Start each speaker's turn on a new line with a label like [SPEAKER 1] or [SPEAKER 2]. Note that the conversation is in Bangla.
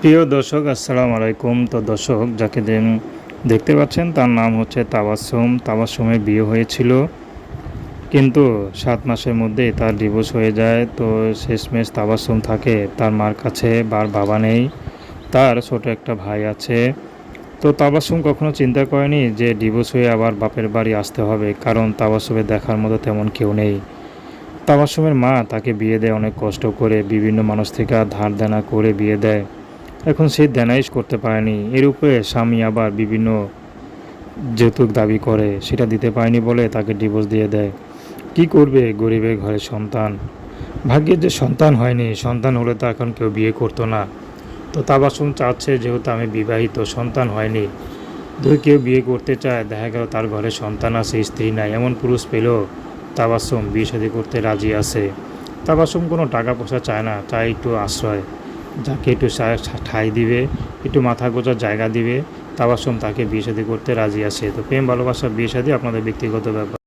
[SPEAKER 1] প্রিয় দর্শক আসসালামু আলাইকুম। তো দর্শক যাকে দেখতে পাচ্ছেন তার নাম হচ্ছে তাবাসসুম। তাবাসসুমের বিয়ে হয়েছিল, কিন্তু ৭ মাসের মধ্যেই তার ডিভোর্স হয়ে যায়। তো শেষমেশ তাবাসসুম থাকে তার মার কাছে, বাবা নেই, তার ছোট একটা ভাই আছে। তো তাবাসসুম কখনো চিন্তা করেনি যে ডিভোর্স হয়ে আবার বাপের বাড়ি আসতে হবে, কারণ তাবাসসুমের দেখার মতো তেমন কেউ নেই। তাবাসসুমের মা তাকে বিয়ে দেয় অনেক কষ্ট করে, বিভিন্ন মানুষ থেকে ধার দেনা করে বিয়ে দেয়। এখন সে দেনাই করতে পারেনি, এর উপরে স্বামী আবার বিভিন্ন যৌতুক দাবি করে, সেটা দিতে পারেনি বলে তাকে ডিভোর্স দিয়ে দেয়। কি করবে গরিবের ঘরের সন্তান, ভাগ্যের যে সন্তান হয়নি, সন্তান হলে তো এখন কেউ বিয়ে করতো না। তো তাবাসসুম চাচ্ছে যেহেতু আমি বিবাহিত, সন্তান হয়নি, যদি কেউ বিয়ে করতে চায়, দেখা গেল তার ঘরে সন্তান আছে, স্ত্রী নাই, এমন পুরুষ পেলেও তাবাসসুম বিয়ে শাদী করতে রাজি আছে। তাবাসসুম কোনো টাকা পয়সা চায় না, চায় একটু আশ্রয়, যাকে একটু ঠাঁই দিবে, একটু মাথা গোঁজার জায়গা দিবে, তাবাসসুম তাকে বিয়ে শাদী করতে রাজি আছে। তো প্রেম ভালোবাসা বিয়ে শাদী আপনাদের ব্যক্তিগত ব্যাপার।